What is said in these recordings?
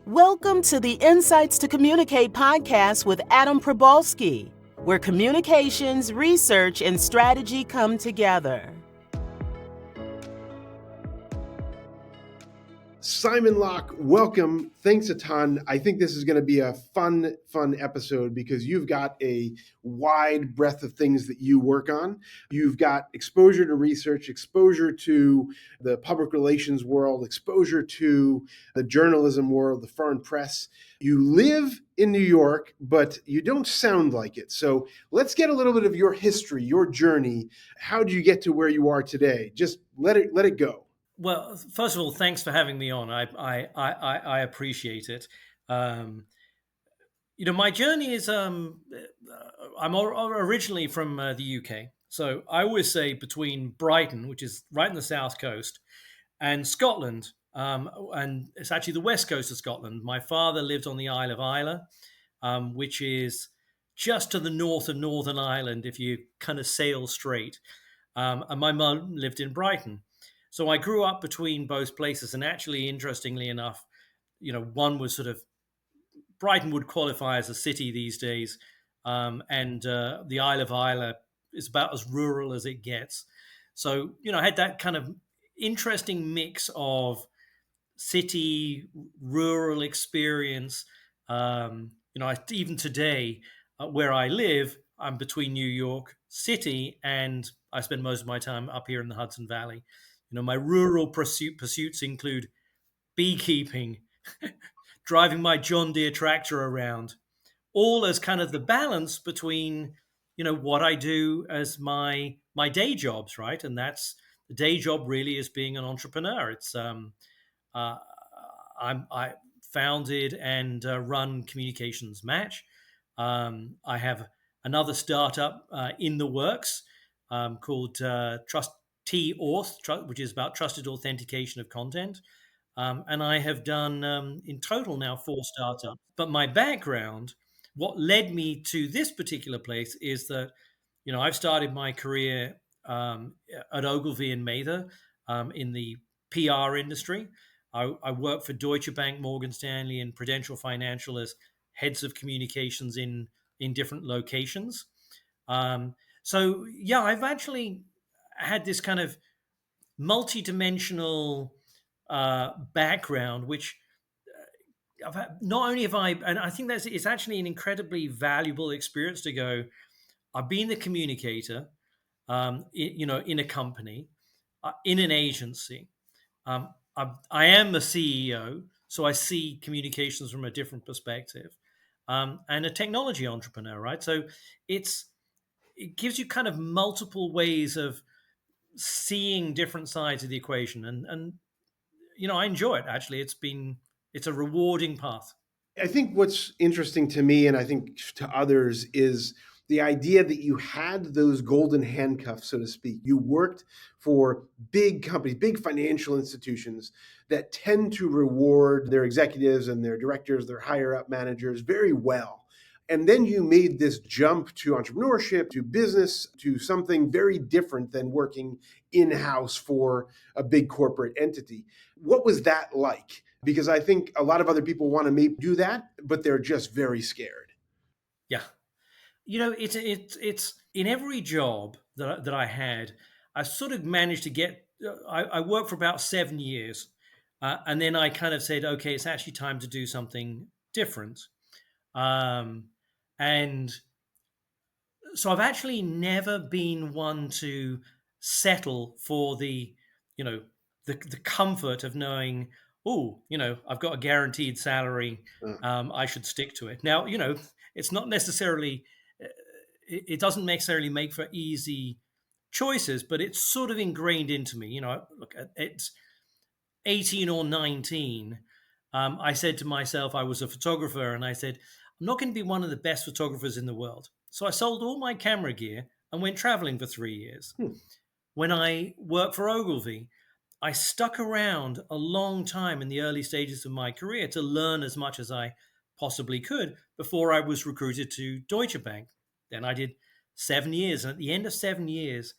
Welcome to the Insights to Communicate podcast with Adam Probalski, where communications, research, and strategy come together. Simon Locke, welcome. Thanks a ton. I think this is going to be a fun episode because you've got a wide breadth of things that you work on. You've got exposure to research, exposure to the public relations world, exposure to the journalism world, the foreign press. You live in New York, but you don't sound like it. So let's get a little bit of your history, your journey. How did you get to where you are today? Just let it go. Well, first of all, thanks for having me on. I appreciate it. My journey is I'm originally from the UK, so I always say between Brighton, which is right in the south coast, and Scotland, and it's actually the west coast of Scotland. My father lived on the Isle of Islay, which is just to the north of Northern Ireland if you kind of sail straight. And my mum lived in Brighton. So I grew up between both places. And actually, interestingly enough, one was sort of Brighton would qualify as a city these days. And the Isle of Islay is about as rural as it gets. So, I had that kind of interesting mix of city, rural experience. Even today, where I live, I'm between New York City and I spend most of my time up here in the Hudson Valley. My rural pursuits include beekeeping, driving my John Deere tractor around, all as kind of the balance between, what I do as my day jobs, right? And that's the day job really is being an entrepreneur. It's uh, I founded and run Communications Match. I have another startup in the works called Trust T Auth, which is about trusted authentication of content. And I have done in total now 4 startups. But my background, what led me to this particular place is that, I've started my career at Ogilvy and Mather in the PR industry. I worked for Deutsche Bank, Morgan Stanley, and Prudential Financial as heads of communications in different locations. So I've actually had this kind of multi-dimensional background, which I've had, not only have I, and I think it's actually an incredibly valuable experience to go. I've been the communicator, in a company, in an agency. I am the CEO, so I see communications from a different perspective, and a technology entrepreneur, right? So it gives you kind of multiple ways of seeing different sides of the equation, and I enjoy it. Actually, it's a rewarding path. I think what's interesting to me, and I think to others, is the idea that you had those golden handcuffs, so to speak. You worked for big companies, big financial institutions that tend to reward their executives and their directors, their higher up managers very well. And then you made this jump to entrepreneurship, to business, to something very different than working in house for a big corporate entity. What was that like? Because I think a lot of other people want to maybe do that, but they're just very scared. Yeah, it's in every job that I had, I sort of managed to get. I worked for about 7 years, and then I kind of said, okay, it's actually time to do something different. Um, and so I've actually never been one to settle for you know, the comfort of knowing, oh, I've got a guaranteed salary. Uh, I should stick to it. Now, it's not necessarily, it doesn't necessarily make for easy choices, but it's sort of ingrained into me. Look, it's 18 or 19. I said to myself, I was a photographer, and I said, I'm not going to be one of the best photographers in the world. So I sold all my camera gear and went traveling for 3 years. hmm. When I worked for Ogilvy, I stuck around a long time in the early stages of my career to learn as much as I possibly could before I was recruited to Deutsche Bank. Then I did 7 years. And at the end of 7 years,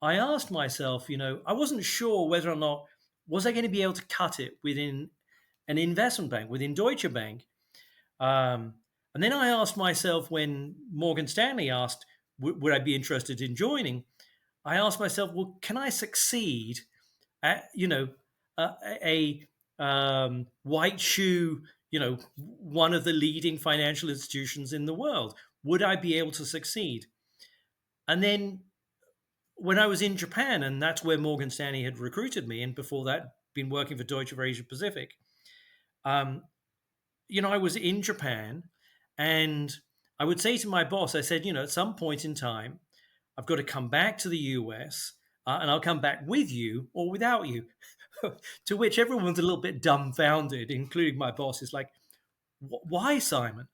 I asked myself, I wasn't sure whether or not was I going to be able to cut it within an investment bank within Deutsche Bank. Um, and then I asked myself when Morgan Stanley asked, would I be interested in joining? I asked myself, well, can I succeed at, a white shoe, one of the leading financial institutions in the world? Would I be able to succeed? And then when I was in Japan, and that's where Morgan Stanley had recruited me, and before that, been working for Deutsche for Asia Pacific. Um, I was in Japan, and I would say to my boss, I said, at some point in time, I've got to come back to the US, and I'll come back with you or without you. To which everyone's a little bit dumbfounded, including my boss. Is like, why, Simon?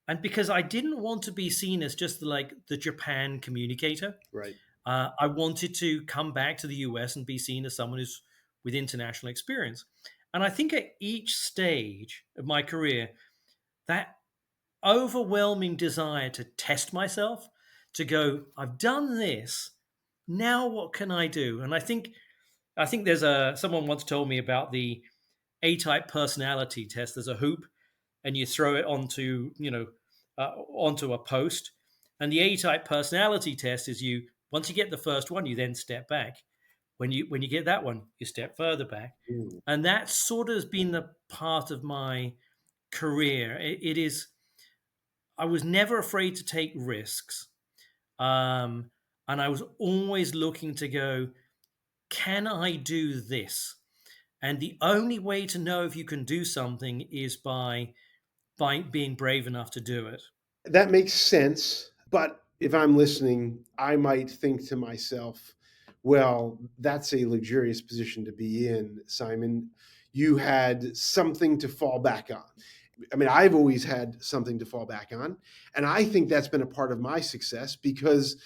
And because I didn't want to be seen as just the Japan communicator. Right. I wanted to come back to the US and be seen as someone who's with international experience. And I think at each stage of my career, that overwhelming desire to test myself, to go, I've done this, now what can I do? And I think there's someone once told me about the A-type personality test. There's a hoop, and you throw it onto a post. And the A-type personality test is once you get the first one, you then step back. When you get that one, you step further back. Mm. And that sort of has been the part of my career. It is. I was never afraid to take risks, and I was always looking to go, can I do this? And the only way to know if you can do something is by being brave enough to do it. That makes sense. But if I'm listening, I might think to myself, well, that's a luxurious position to be in, Simon. You had something to fall back on. I mean, I've always had something to fall back on. And I think that's been a part of my success because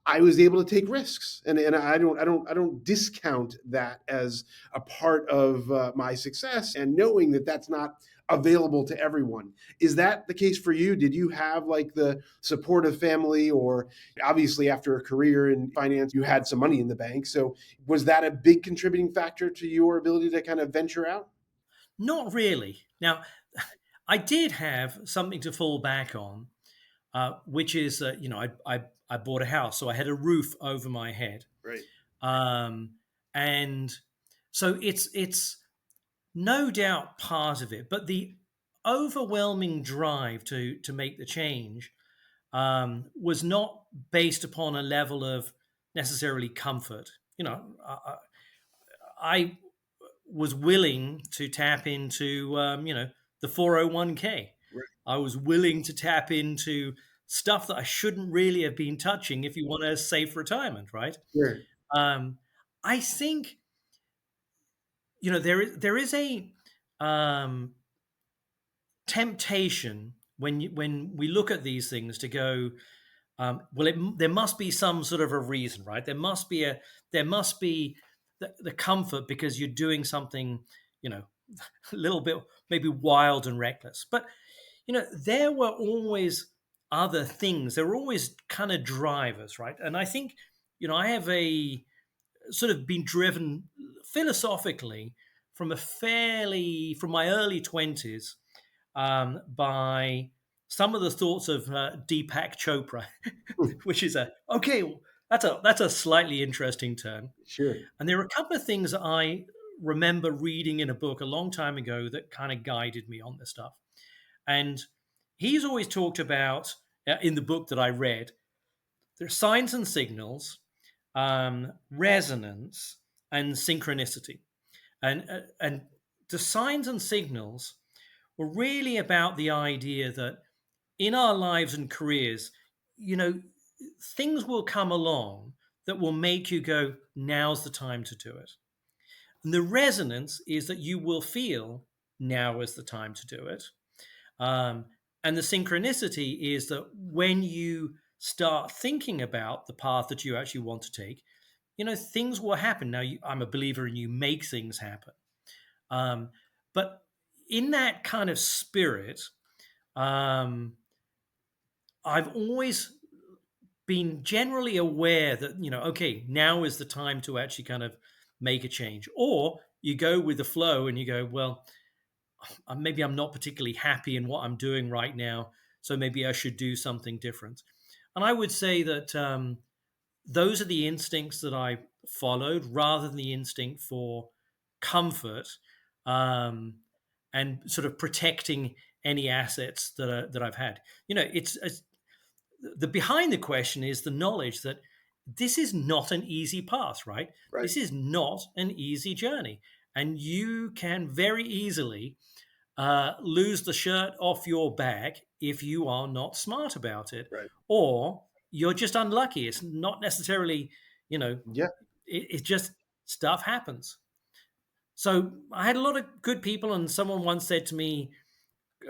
I was able to take risks. And I don't discount that as a part of my success, and knowing that that's not available to everyone. Is that the case for you? Did you have like the supportive family, or obviously after a career in finance, you had some money in the bank. So was that a big contributing factor to your ability to kind of venture out? Not really. Now, I did have something to fall back on, which is, I bought a house, so I had a roof over my head, Right. um, and so it's no doubt part of it. But the overwhelming drive to make the change was not based upon a level of necessarily comfort. I was willing to tap into, the 401k. Right. I was willing to tap into stuff that I shouldn't really have been touching if you want a safe retirement, right? Sure. Um, I think, there is a um, temptation when we look at these things to go, well, there must be some sort of a reason, right? There must be the comfort because you're doing something, a little bit maybe wild and reckless. But there were always other things. There were always kind of drivers, right? And I think, I have a sort of been driven philosophically from my early 20s, by some of the thoughts of Deepak Chopra, Hmm. which is that's a slightly interesting turn. Sure. And there are a couple of things that I remember reading in a book a long time ago that kind of guided me on this stuff. And he's always talked about, in the book that I read, there's signs and signals, resonance, and synchronicity. And the signs and signals were really about the idea that in our lives and careers, you know, things will come along that will make you go, now's the time to do it. And the resonance is that you will feel now is the time to do it. Um, and the synchronicity is that when you start thinking about the path that you actually want to take, things will happen. Now, I'm a believer in you make things happen. Um, but in that kind of spirit, um, I've always been generally aware that, okay, now is the time to actually kind of make a change. Or you go with the flow and you go, well, maybe I'm not particularly happy in what I'm doing right now, so maybe I should do something different. And I would say that those are the instincts that I followed rather than the instinct for comfort, um, and sort of protecting any assets that I've had. It's the behind the question is the knowledge that this is not an easy path, right? Right. This is not an easy journey, and you can very easily lose the shirt off your back if you are not smart about it, Right. or you're just unlucky. It's not necessarily, you know, Yeah. it just stuff happens. So I had a lot of good people, and someone once said to me,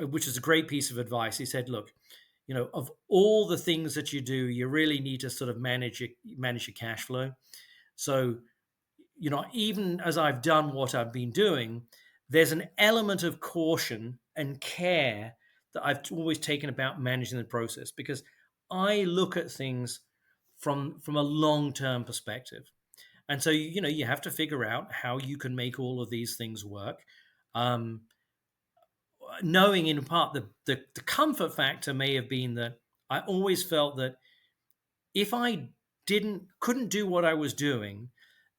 which is a great piece of advice. He said, "Look, of all the things that you do, you really need to sort of manage your cash flow. So, even as I've done what I've been doing, there's an element of caution and care that I've always taken about managing the process because I look at things from a long-term perspective. And so, you have to figure out how you can make all of these things work. Um, Knowing in part the comfort factor may have been that I always felt that if I couldn't do what I was doing,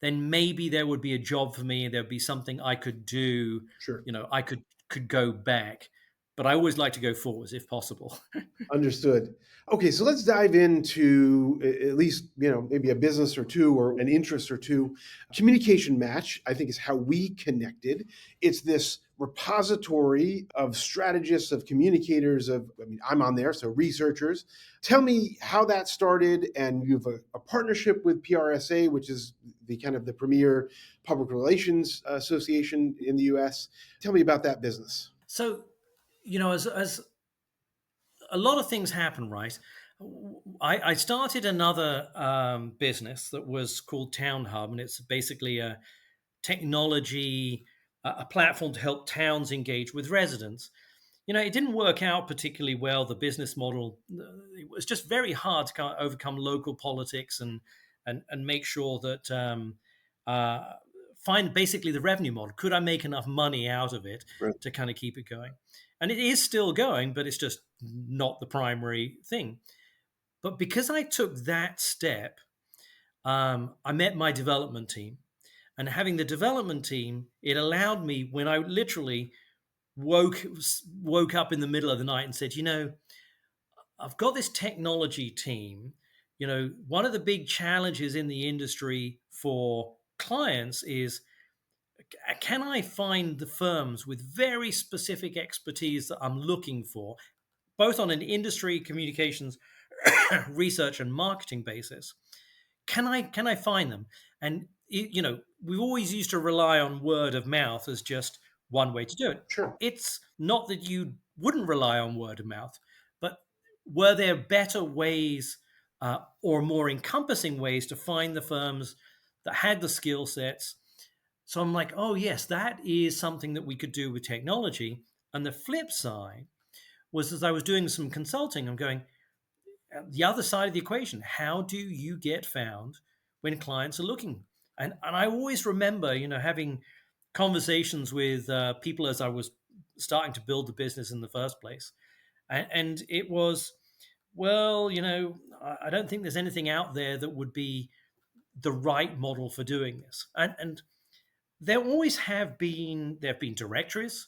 then maybe there would be a job for me. There'd be something I could do. Sure. I could go back, but I always like to go forwards if possible. Understood. Okay, so let's dive into at least, maybe a business or two or an interest or two. Communication Match, I think, is how we connected. It's this repository of strategists, of communicators, I'm on there, so researchers. Tell me how that started, and you have a partnership with PRSA, which is the kind of the premier public relations association in the US. Tell me about that business. So, as a lot of things happen, right? I started another business that was called Town Hub, and it's basically a technology, a platform to help towns engage with residents. It didn't work out particularly well. The business model, it was just very hard to kind of overcome local politics and make sure that uh, find basically the revenue model. Could I make enough money out of it Right. to kind of keep it going? And it is still going, but it's just not the primary thing. But because I took that step, I met my development team. And having the development team, it allowed me when I literally woke up in the middle of the night and said, I've got this technology team. One of the big challenges in the industry for clients is, can I find the firms with very specific expertise that I'm looking for, both on an industry, communications, research, and marketing basis? Can I find them? And we've always used to rely on word of mouth as just one way to do it. Sure. It's not that you wouldn't rely on word of mouth, but were there better ways, or more encompassing ways to find the firms that had the skill sets? So I'm like, oh yes, that is something that we could do with technology. And the flip side was, as I was doing some consulting, I'm going, the other side of the equation, how do you get found when clients are looking? And I always remember, having conversations with people as I was starting to build the business in the first place. And it was, well, I don't think there's anything out there that would be the right model for doing this. And there have been directories.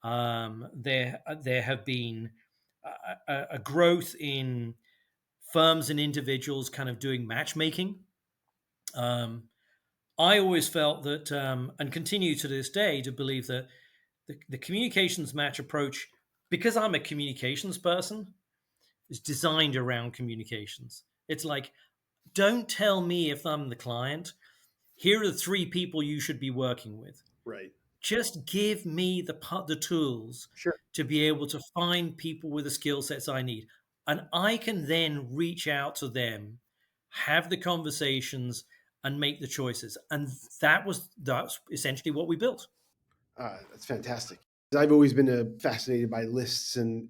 There have been a growth in firms and individuals kind of doing matchmaking. Um, I always felt that, and continue to this day to believe that the communications match approach, because I'm a communications person, is designed around communications. It's like, don't tell me if I'm the client. Here are the three people you should be working with. Right. Just give me the tools Sure. to be able to find people with the skill sets I need. And I can then reach out to them, have the conversations, and make the choices. And that's essentially what we built. That's fantastic. I've always been fascinated by lists, and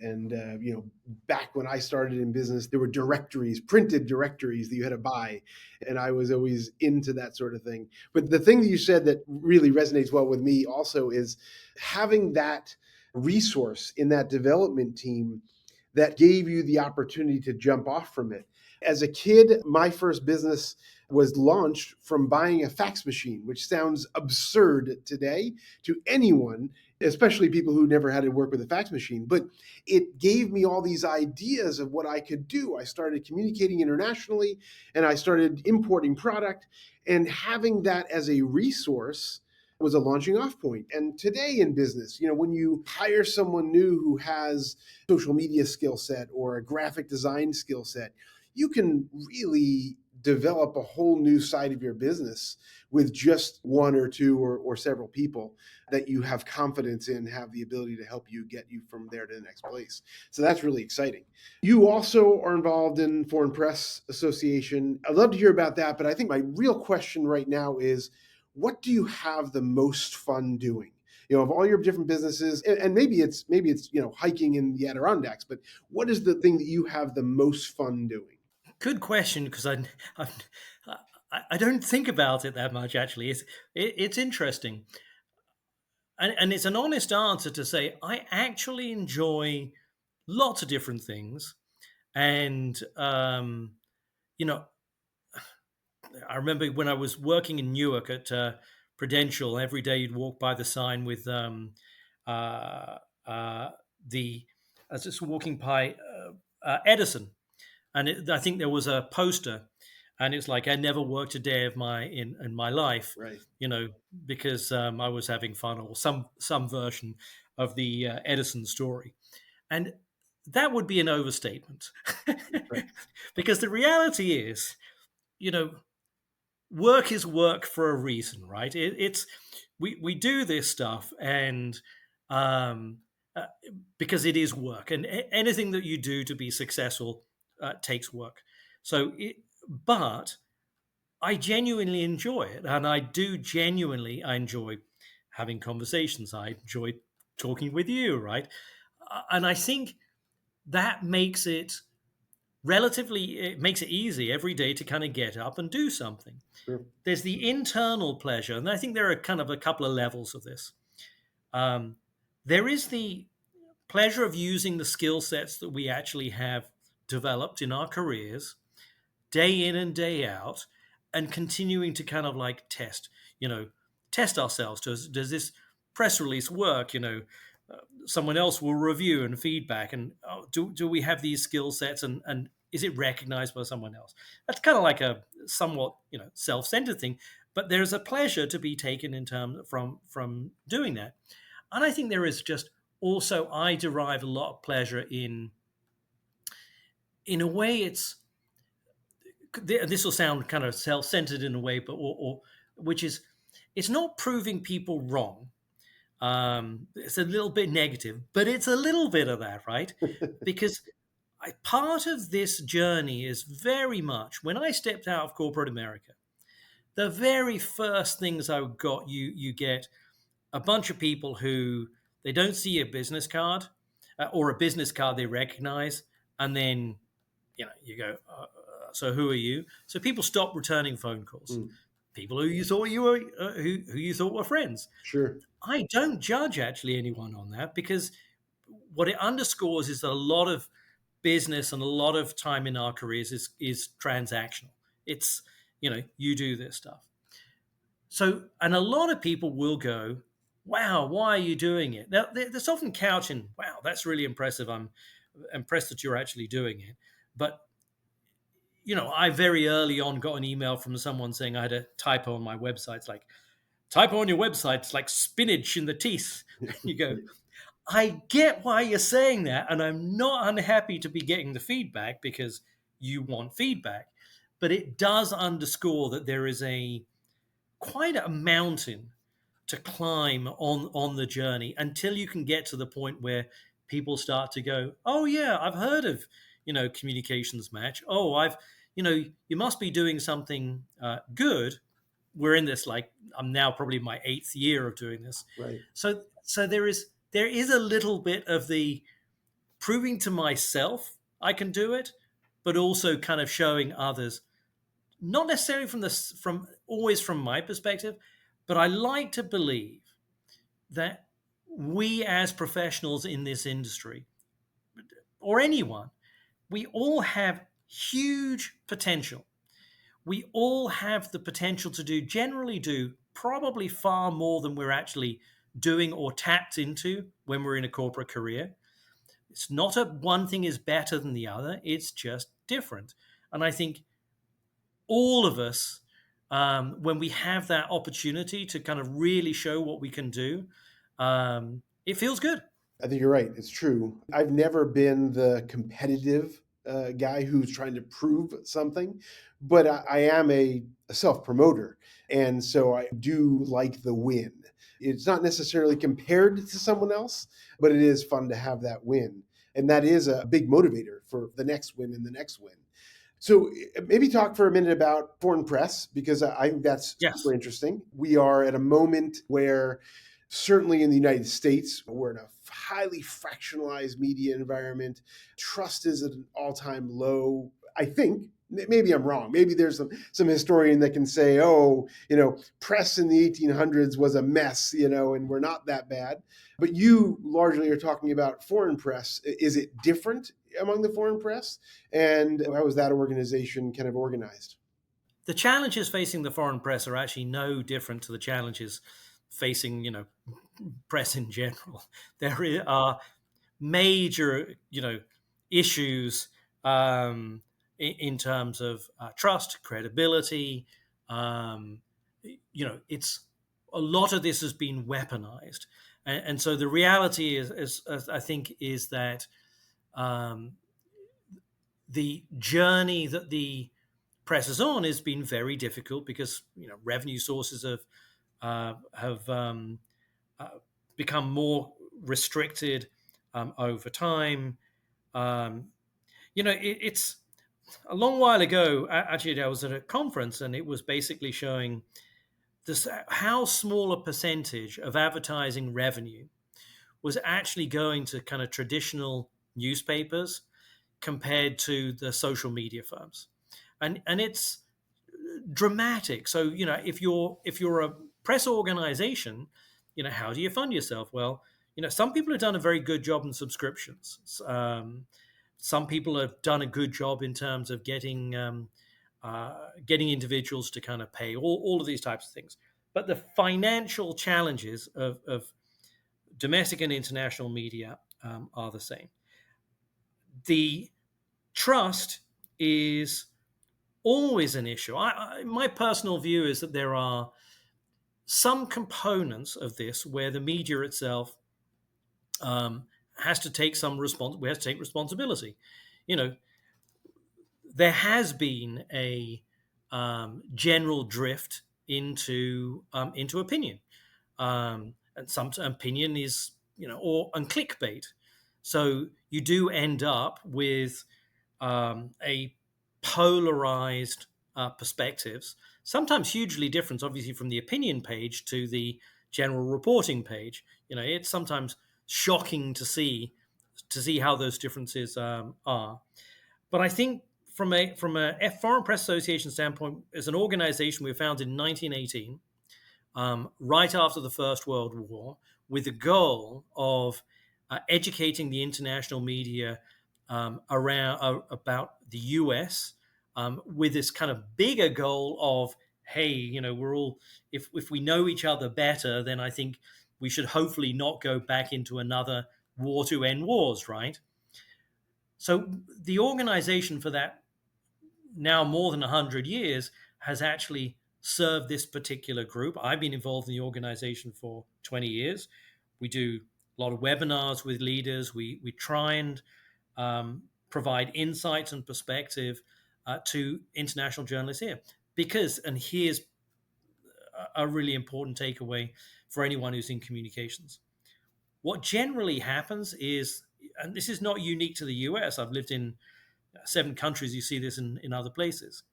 back when I started in business, there were directories, printed directories that you had to buy, and I was always into that sort of thing. But the thing that you said that really resonates well with me also is having that resource in that development team that gave you the opportunity to jump off from it. As a kid, my first business was launched from buying a fax machine, which sounds absurd today to anyone, especially people who never had to work with a fax machine. But it gave me all these ideas of what I could do. I started communicating internationally and I started importing product, and having that as a resource was a launching off point. And today in business, when you hire someone new who has social media skill set or a graphic design skill set, you can really develop a whole new side of your business with just one or two or several people that you have confidence in, have the ability to help you get you from there to the next place. So that's really exciting. You also are involved in Foreign Press Association. I'd love to hear about that, but I think my real question right now is, what do you have the most fun doing? Of all your different businesses, and maybe it's hiking in the Adirondacks, but what is the thing that you have the most fun doing? Good question, because I I don't think about it that much. Actually, it's interesting, and it's an honest answer to say I actually enjoy lots of different things, and you know I remember when I was working in Newark at Prudential. Every day you'd walk by the sign with uh, the I was just walking by Edison, and I think there was a poster, and it's like I never worked a day of in my life, Right. you know, because I was having fun, or some version of the Edison story, and that would be an overstatement, Right. because the reality is, you know, work is work for a reason, right? It's we do this stuff, and um, uh, because it is work, and anything that you do to be successful takes work. So, but I genuinely enjoy it, and I enjoy having conversations. I enjoy talking with you, right? And I think that it makes it easy every day to kind of get up and do something. Sure. There's the internal pleasure, and I think there are kind of a couple of levels of this. Um, there is the pleasure of using the skill sets that we actually have developed in our careers, day in and day out, and continuing to kind of like test ourselves. Does this press release work? Someone else will review and feedback, and do we have these skill sets, and is it recognized by someone else? That's kind of like a somewhat self-centered thing, but there's a pleasure to be taken in terms from doing that. And I think there is just also, I derive a lot of pleasure in a way. This will sound kind of self-centered in a way, but or which is, it's not proving people wrong. It's a little bit negative, but it's a little bit of that, right? Because part of this journey is very much when I stepped out of corporate America. The very first things I got, you get a bunch of people who they don't see a business card, or a business card they recognize, and then you go, so who are you? So people stop returning phone calls. Mm, People who you thought were friends. sure. I don't judge actually anyone on that, because what it underscores is that a lot of business and a lot of time in our careers is transactional. It's you do this stuff. So, and a lot of people will go, "Wow, why are you doing it?" Now, there's often couch in, "Wow, that's really impressive. I'm impressed that you're actually doing it." But I very early on got an email from someone saying I had a typo on my website. It's like, typo on your website, it's like spinach in the teeth. You go, I get why you're saying that, and I'm not unhappy to be getting the feedback, because you want feedback. But it does underscore that there is quite a mountain to climb on the journey, until you can get to the point where people start to go, "Oh yeah, I've heard of communications match. Oh, you must be doing something good." We're in this, like, I'm now probably my 8th year of doing this. Right. So there is a little bit of the proving to myself I can do it, but also kind of showing others, not necessarily from always from my perspective, but I like to believe that we as professionals in this industry, or anyone, we all have huge potential. We all have the potential to generally do probably far more than we're actually doing or tapped into when we're in a corporate career. It's not one thing is better than the other, it's just different. And I think all of us, when we have that opportunity to kind of really show what we can do, it feels good. I think you're right. It's true. I've never been the competitive guy who's trying to prove something, but I am a self promoter. And so I do like the win. It's not necessarily compared to someone else, but it is fun to have that win. And that is a big motivator for the next win and the next win. So maybe talk for a minute about foreign press, because I think that's super Yes. interesting. We are at a moment where, certainly in the United States, we're in a highly fractionalized media environment. Trust is at an all-time low. I think, maybe I'm wrong. Maybe there's some historian that can say, oh, press in the 1800s was a mess, and we're not that bad. But you largely are talking about foreign press. Is it different among the foreign press? And how was that organization kind of organized? The challenges facing the foreign press are actually no different to the challenges facing, press in general. There are major, issues in terms of trust, credibility. Um, it's a lot of this has been weaponized, and so the reality is I think, is that um, the journey that the press is on has been very difficult because revenue sources have uh, become more restricted over time. Um, it's a long while ago. Actually, I was at a conference and it was basically showing this how small a percentage of advertising revenue was actually going to kind of traditional newspapers compared to the social media firms, and it's dramatic. So if you're a press organization, how do you fund yourself? Well, some people have done a very good job in subscriptions. Some people have done a good job in terms of getting individuals to kind of pay all of these types of things. But the financial challenges of domestic and international media are the same. The trust is always an issue. My personal view is that there are some components of this where the media itself has to take we have to take responsibility. You know, there has been a general drift into opinion, and some opinion is or and clickbait. So you do end up with a polarized perspectives, sometimes hugely different, obviously, from the opinion page to the general reporting page. It's sometimes shocking to see how those differences are. But I think from a Foreign Press Association standpoint, as an organization, we were founded in 1918, right after the First World War, with the goal of educating the international media around about the US, with this kind of bigger goal of, hey, we're all, if we know each other better, then I think we should hopefully not go back into another war to end wars, right? So the organization for that, now more than 100 years, has actually served this particular group. I've been involved in the organization for 20 years. We do a lot of webinars with leaders. We try and provide insights and perspective to international journalists here. And here's a really important takeaway for anyone who's in communications. What generally happens is, and this is not unique to the US, I've lived in 7 countries, you see this in other places.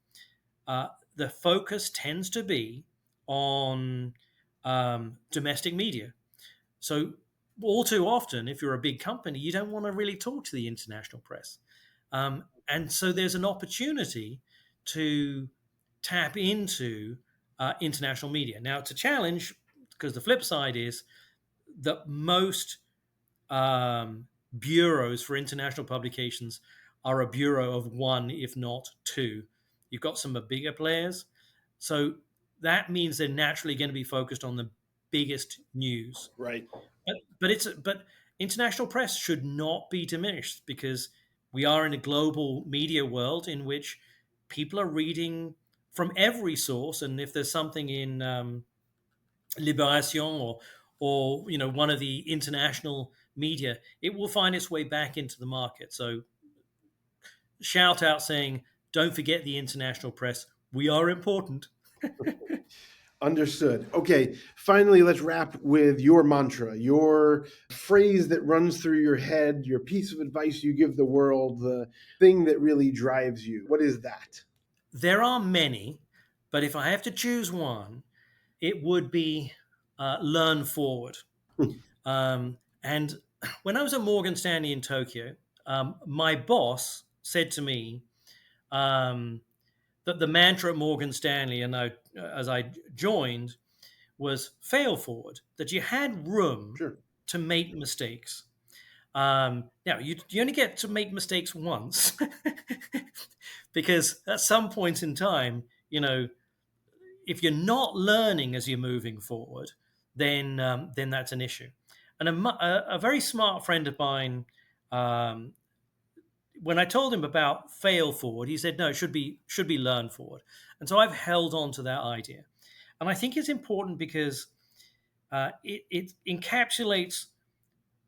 The focus tends to be on domestic media. So all too often, if you're a big company, you don't want to really talk to the international press. And so there's an opportunity to tap into international media. Now, it's a challenge because the flip side is that most bureaus for international publications are a bureau of one, if not two. You've got some bigger players, so that means they're naturally going to be focused on the biggest news. Right. But international press should not be diminished because we are in a global media world in which people are reading from every source, and if there's something in Liberation or one of the international media, it will find its way back into the market. So shout out saying, don't forget the international press. We are important. Understood. Okay, finally, let's wrap with your mantra, your phrase that runs through your head, your piece of advice you give the world, the thing that really drives you. What is that? There are many, but if I have to choose one, it would be learn forward. And when I was at Morgan Stanley in Tokyo, my boss said to me that the mantra at Morgan Stanley, and as I joined, was fail forward, that you had room Sure. to make mistakes. Now, you only get to make mistakes once because at some point in time, if you're not learning as you're moving forward, then that's an issue. And a very smart friend of mine, um, when I told him about fail forward, he said, no, it should be learn forward. And so I've held on to that idea. And I think it's important because it encapsulates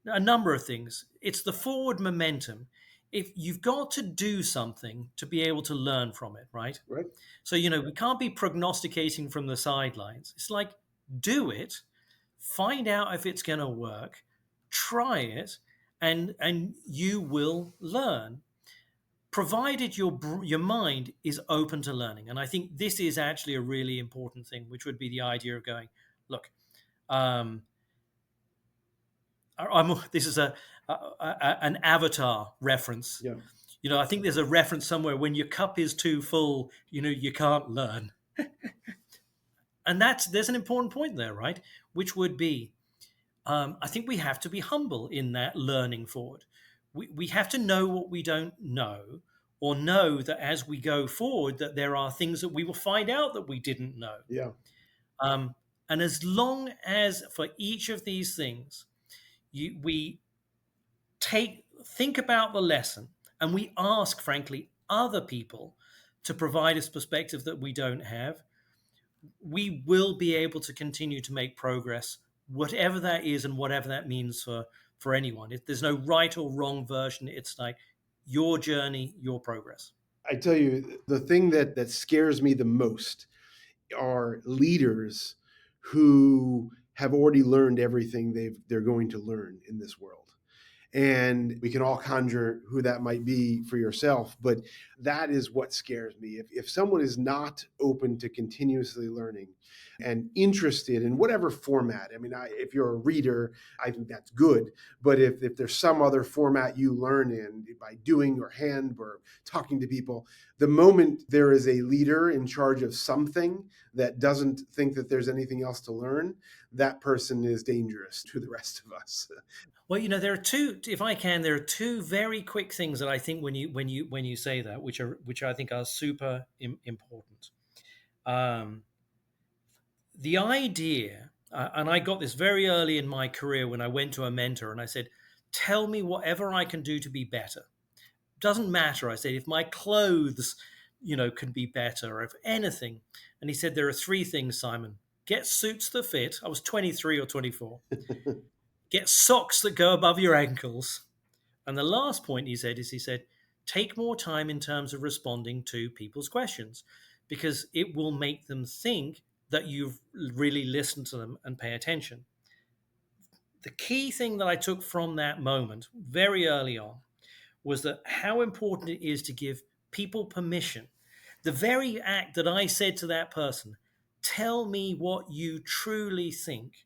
a number of things. It's the forward momentum. If you've got to do something to be able to learn from it, right? Right. So, we can't be prognosticating from the sidelines. It's like, do it, find out if it's going to work, try it, and you will learn, provided your mind is open to learning. And I think this is actually a really important thing, which would be the idea of going, look, um, this is an Avatar reference. Yeah. I think there's a reference somewhere when your cup is too full, you can't learn. And there's an important point there, right? Which would be, I think we have to be humble in that learning forward. We have to know what we don't know, or know that as we go forward, that there are things that we will find out that we didn't know. Yeah. Um, and as long as for each of these things, we think about the lesson, and we ask, frankly, other people to provide us perspective that we don't have, we will be able to continue to make progress, whatever that is and whatever that means for anyone. There's no right or wrong version. It's like your journey, your progress. I tell you, the thing that scares me the most are leaders who have already learned everything they're going to learn in this world. And we can all conjure who that might be for yourself, but that is what scares me. If someone is not open to continuously learning and interested in whatever format, I mean, if you're a reader, I think that's good. But if there's some other format you learn in by doing or hand or talking to people, the moment there is a leader in charge of something that doesn't think that there's anything else to learn, that person is dangerous to the rest of us. Well, there are two. If I can, there are two very quick things that I think when you say that, which I think are super important. The idea, and I got this very early in my career when I went to a mentor and I said, "Tell me whatever I can do to be better. Doesn't matter." I said, "If my clothes, can be better, or if anything." And he said, "There are three things, Simon. Get suits that fit." I was 23 or 24. Get socks that go above your ankles. And the last point he said, take more time in terms of responding to people's questions, because it will make them think that you've really listened to them and pay attention. The key thing that I took from that moment very early on was that how important it is to give people permission. The very act that I said to that person, tell me what you truly think,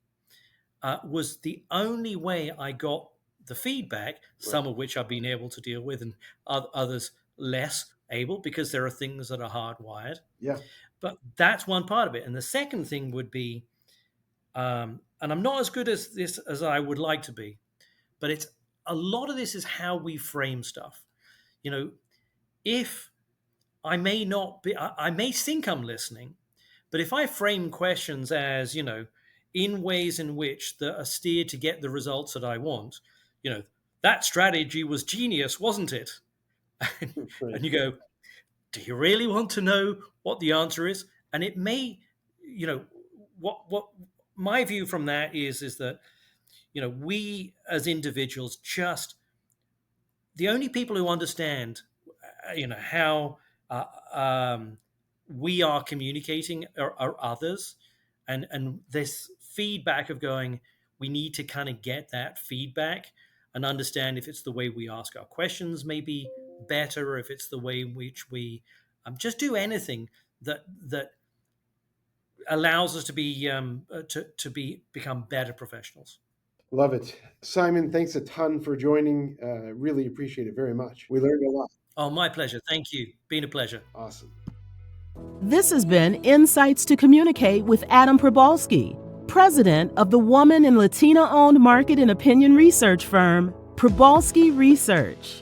was the only way I got the feedback, some of which I've been able to deal with and others less able because there are things that are hardwired. Yeah. But that's one part of it. And the second thing would be and I'm not as good as this as I would like to be, but it's a lot of this is how we frame stuff. You know, if I may not be, I may think I'm listening, but if I frame questions as, in ways in which that are steered to get the results that I want, that strategy was genius, wasn't it? Right. And you go, do you really want to know what the answer is? And it may, you know, what my view from that is that, we as individuals just the only people who understand, how uh, um, we are communicating are others, and this feedback of going, we need to kind of get that feedback and understand if it's the way we ask our questions maybe better, or if it's the way in which we just do anything that allows us to be become better professionals. Love it. Simon, thanks a ton for joining. Really appreciate it very much. We learned a lot. Oh, my pleasure. Thank you. Been a pleasure. Awesome. This has been Insights to Communicate with Adam Probalski, president of the woman and Latina-owned market and opinion research firm, Probalski Research.